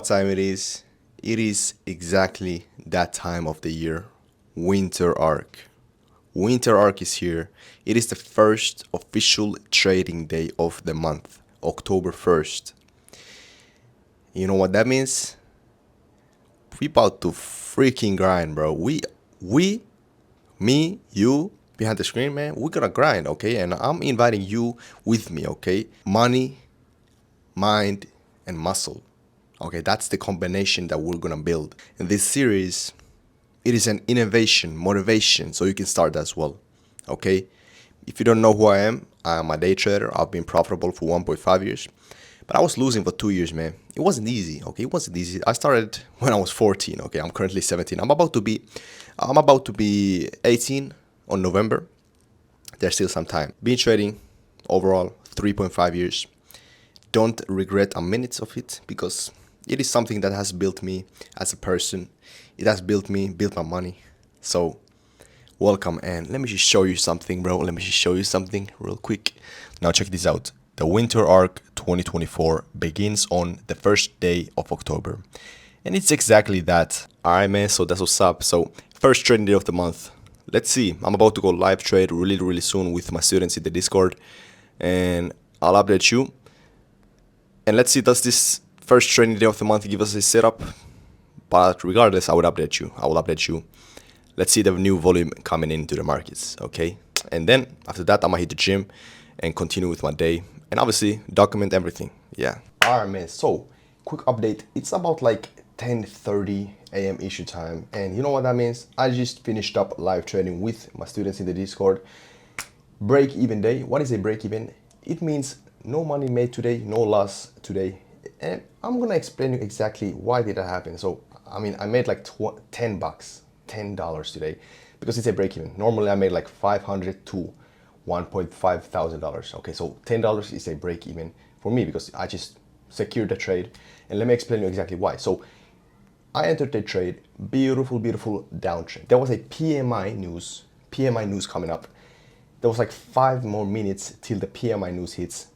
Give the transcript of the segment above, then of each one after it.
what time it is? It is exactly that time of the year. Winter arc. Winter arc is here. It is the first official trading day of the month, October 1st. You know what that means? We about to freaking grind, bro. Me, you, behind the screen, man, we're gonna grind, okay? And I'm inviting you with me, okay? Money, mind, and muscle. Okay, that's the combination that we're gonna build. In this series, it is an innovation, motivation, so you can start as well. Okay? If you don't know who I am a day trader. I've been profitable for 1.5 years. But I was losing for 2 years, man. It wasn't easy, okay? It wasn't easy. I started when I was 14, okay? I'm currently 17. I'm about to be 18 on November. There's still some time. Been trading overall 3.5 years. Don't regret a minute of it because it is something that has built me as a person. It has built me, built my money. So welcome, and let me just show you something, bro. Let me just show you something real quick. Now check this out. The Winter Arc 2024 begins on the first day of October. And it's exactly that. Alright, man, so that's what's up. So first trading day of the month. Let's see. I'm about to go live trade really soon with my students in the Discord. And I'll update you. And let's see, does this first trading day of the month give us a setup? But regardless, I will update you. Let's see the new volume coming into the markets, okay? And then after that, I'm gonna hit the gym and continue with my day. And obviously, document everything, yeah. Alright, man, so quick update. It's about like 10:30 a.m. issue time. And you know what that means? I just finished up live trading with my students in the Discord. Break even day. What is a break even? It means no money made today, no loss today. And I'm gonna explain you exactly why did that happen. So, I mean, I made like $10 today because it's a break even. Normally I made like $500 to $1.5 thousand. Okay, so $10 is a break even for me because I just secured the trade. And let me explain you exactly why. So I entered the trade, beautiful downtrend. There was a PMI news coming up. There was like 5 more minutes till the PMI news hits,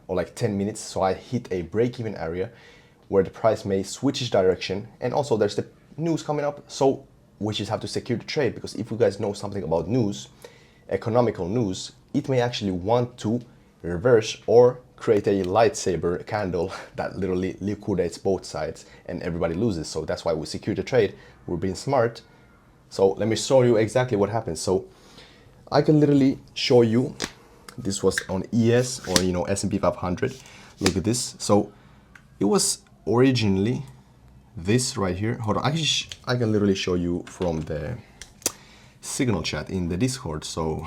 or like 10 minutes. So I hit a break-even area where the price may switch its direction. And also there's the news coming up. So we just have to secure the trade, because if you guys know something about news, economical news, it may actually want to reverse or create a lightsaber candle that literally liquidates both sides and everybody loses. So that's why we secure the trade. We're being smart. So let me show you exactly what happens. So I can literally show you, this was on ES or S&P 500. Look at this. So it was originally this right here. Hold on, I can literally show you from the signal chat in the Discord. So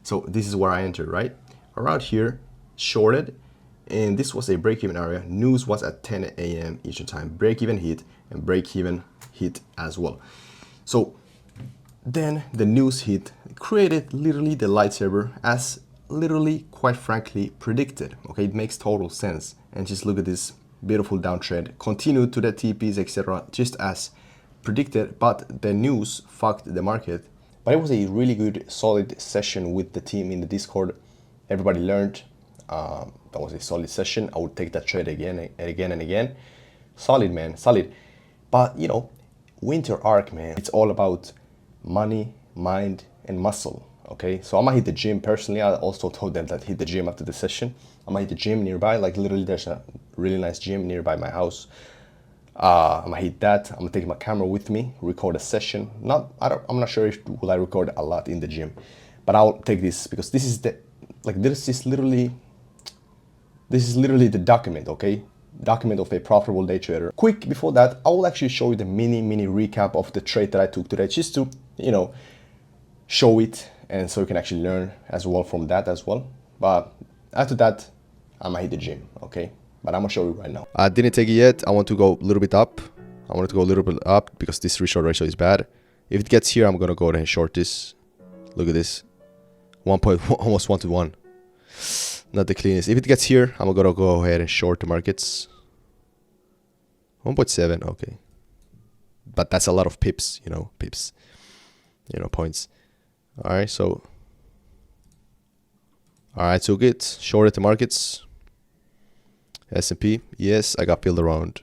so this is where I entered, right around here, shorted, and this was a break-even area. News was at 10 a.m. Eastern time. Break-even hit and break-even hit as well. So then the news hit, created literally the lightsaber, as literally, quite frankly, predicted. Okay, it makes total sense. And just look at this beautiful downtrend, continued to the TPs, etc., just as predicted. But the news fucked the market. But it was a really good, solid session with the team in the Discord. Everybody learned. That was a solid session. I would take that trade again and again. Solid, man, solid. But winter arc, man, it's all about money, mind, and muscle. Okay, so I'm gonna hit the gym personally. I also told them that hit the gym after the session. I'm gonna hit the gym nearby. Like literally, there's a really nice gym nearby my house. I'm gonna hit that. I'm gonna take my camera with me, record a session. I'm not sure if will I record a lot in the gym, but I'll take this because this is literally the document. Okay, document of a profitable day trader. Quick before that, I will actually show you the mini recap of the trade that I took today, just to show it, and so you can actually learn as well from that as well. But after that, I'm gonna hit the gym, okay? But I'm gonna show you right now. I didn't take it yet. I want to go a little bit up. I want to go a little bit up because this reshort ratio is bad. If it gets here, I'm gonna go ahead and short this. Look at this, almost 1 to 1. Not the cleanest. If it gets here, I'm gonna go ahead and short the markets. 1.7, okay. But that's a lot of pips, points. Alright, took it, shorted the markets. S&P, yes, I got filled around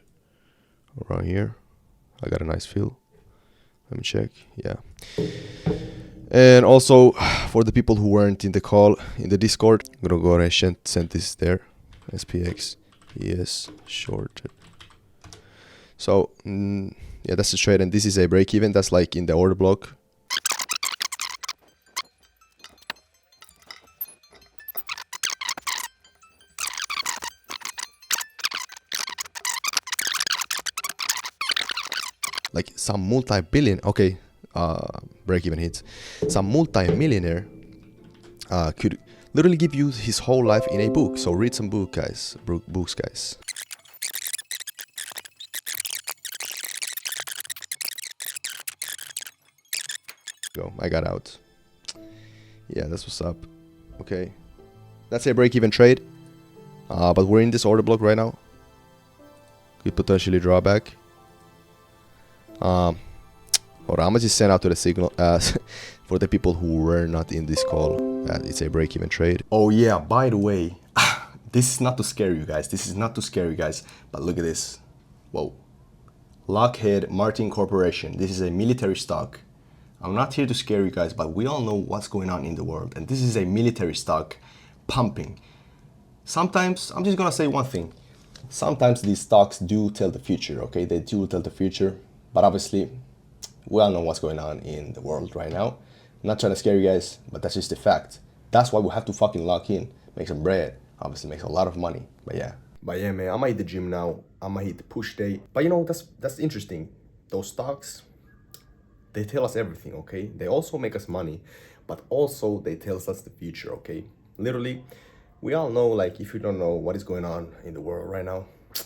here. I got a nice fill. Let me check. Yeah. And also, for the people who weren't in the call in the Discord, I'm gonna go ahead and send this there. SPX, yes, shorted. So yeah, that's the trade, and this is a break even. That's like in the order block. Like some multi-billion, okay, break even hits. Some multi-millionaire could literally give you his whole life in a book. So read some books, guys. Go, I got out. Yeah, that's what's up. Okay, that's a break-even trade. But we're in this order block right now. Could potentially draw back. Hold on, I'm gonna just send out to the signal for the people who were not in this call that it's a break-even trade. Oh yeah, by the way, this is not to scare you guys. This is not to scare you guys. But look at this. Whoa. Lockheed Martin Corporation. This is a military stock. I'm not here to scare you guys, but we all know what's going on in the world. And this is a military stock pumping. Sometimes, I'm just gonna say one thing. Sometimes these stocks do tell the future, okay? They do tell the future. But obviously, we all know what's going on in the world right now. I'm not trying to scare you guys, but that's just a fact. That's why we have to fucking lock in, make some bread. Obviously, makes a lot of money. But yeah, man, I might hit the gym now. I might hit the push day. But you know, that's interesting. Those stocks, they tell us everything, okay? They also make us money, but also they tell us the future, okay? Literally, we all know, like, if you don't know what is going on in the world right now,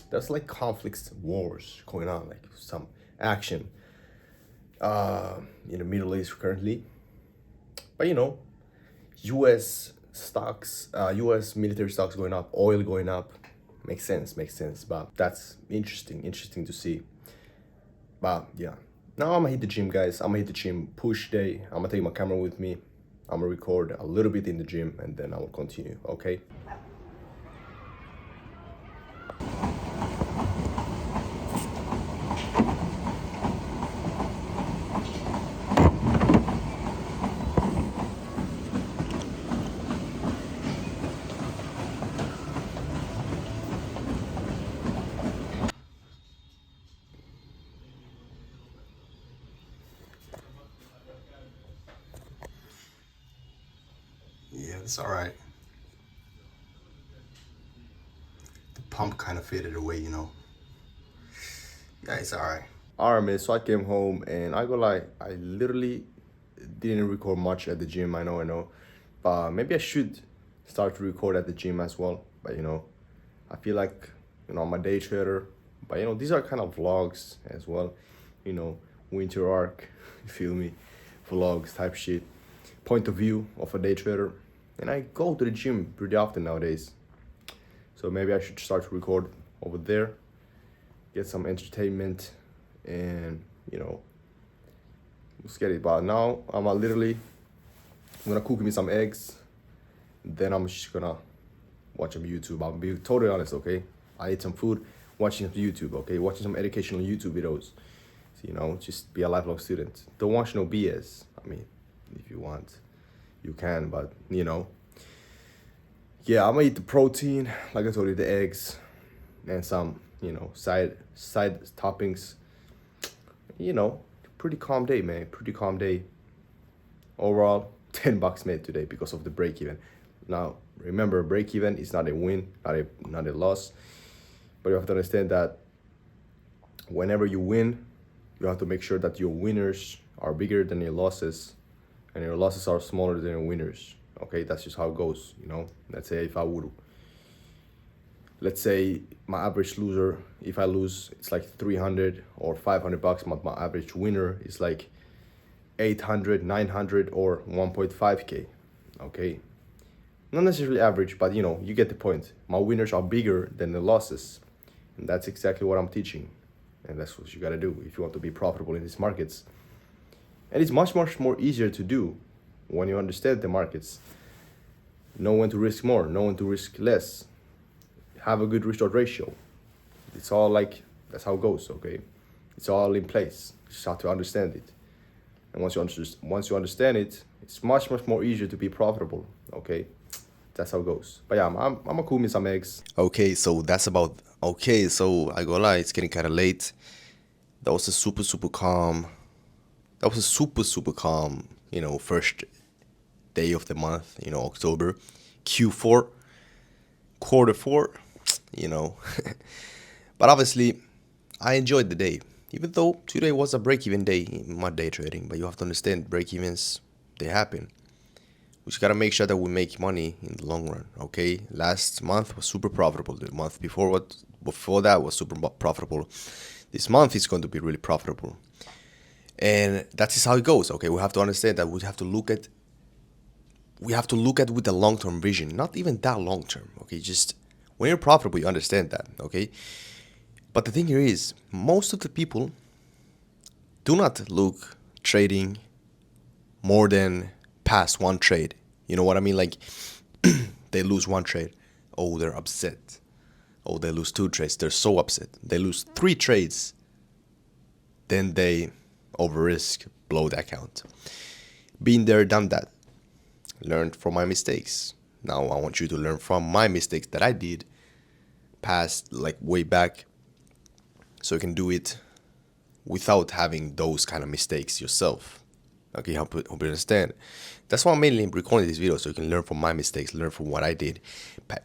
there's like conflicts, wars going on, like some action in the Middle East currently. But you know, US stocks, US military stocks going up, oil going up, makes sense. But that's interesting to see. But yeah, now I'm gonna hit the gym, guys. I'm gonna hit the gym push day. I'm gonna take my camera with me. I'm gonna record a little bit in the gym and then I will continue, okay? Yeah, it's all right. The pump kind of faded away, you know. Yeah, it's all right. All right, man. So I came home and I go like, I literally didn't record much at the gym. I know, but maybe I should start to record at the gym as well. But you know, I feel like, you know, I'm a day trader. But you know, these are kind of vlogs as well. You know, winter arc, you feel me? Vlogs type shit. Point of view of a day trader. And I go to the gym pretty often nowadays. So maybe I should start to record over there. Get some entertainment and, you know, let's get it. But now I'm gonna cook me some eggs. Then I'm just gonna watch some YouTube. I'll be totally honest, okay? I ate some food, watching some YouTube, okay? Watching some educational YouTube videos. So, you know, just be a lifelong student. Don't watch no BS. I mean, if you want, you can, but you know. Yeah, I'm gonna eat the protein, like I told you, the eggs, and some, you know, side toppings. You know, pretty calm day, man. Pretty calm day. Overall, $10 made today because of the break even. Now, remember, break even is not a win, not a loss. But you have to understand that whenever you win, you have to make sure that your winners are bigger than your losses, and your losses are smaller than your winners. Okay, that's just how it goes, you know. Let's say my average loser, if I lose, it's like 300 or $500, but my average winner is like 800, 900, or 1.5K. Okay, not necessarily average, but you know, you get the point. My winners are bigger than the losses, and that's exactly what I'm teaching, and that's what you gotta do if you want to be profitable in these markets. And it's much more easier to do when you understand the markets. Know when to risk more, know when to risk less, have a good restart ratio. It's all like, that's how it goes, okay? It's all in place. You just have to understand it. And once you understand it, it's much more easier to be profitable, okay? That's how it goes. But yeah, I'm a cool me some eggs. Okay, so that's about, okay, so I go lie, it's getting kind of late. That was a super calm, that was a super calm, first day of the month, October, Q4, quarter four, you know. But obviously, I enjoyed the day, even though today was a break-even day in my day trading. But you have to understand, break-evens, they happen. We just gotta make sure that we make money in the long run. Okay, last month was super profitable. The month before that was super profitable. This month is going to be really profitable, and that's just how it goes. Okay, we have to understand that we have to look at with a long-term vision, not even that long-term. Okay, just when you're profitable, you understand that. Okay, but the thing here is, most of the people do not look trading more than past one trade. You know what I mean? Like, they lose one trade, oh, they're upset. Oh, they lose two trades, they're so upset. They lose three trades, then they over risk, blow the account. Been there, done that. Learned from my mistakes. Now I want you to learn from my mistakes that I did past, like way back, so you can do it without having those kind of mistakes yourself. Okay, hope you understand. That's why I'm mainly recording this video, so you can learn from my mistakes, learn from what I did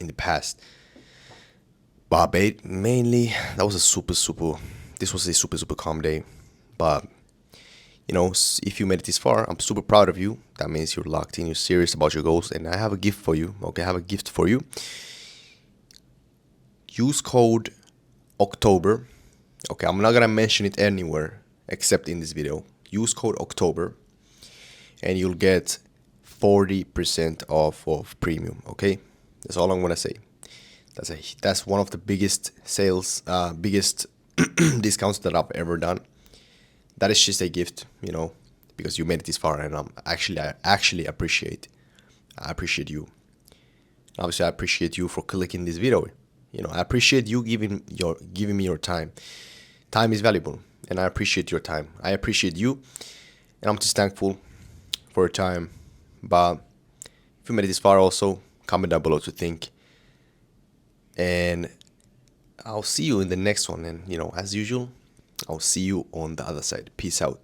in the past. But mainly, that was this was a super calm day. But, if you made it this far, I'm super proud of you. That means you're locked in, you're serious about your goals, and I have a gift for you. Okay, I have a gift for you. Use code October. Okay, I'm not gonna mention it anywhere except in this video. Use code October, and you'll get 40% off of premium. Okay, that's all I'm gonna say. That's one of the biggest sales, biggest discounts that I've ever done. That is just a gift, because you made it this far, and I actually appreciate you. Obviously, I appreciate you for clicking this video. I appreciate you giving me your time. Time is valuable, and I appreciate your time. I appreciate you, and I'm just thankful for your time. But if you made it this far, also comment down below to think, and I'll see you in the next one. And as usual, I'll see you on the other side. Peace out.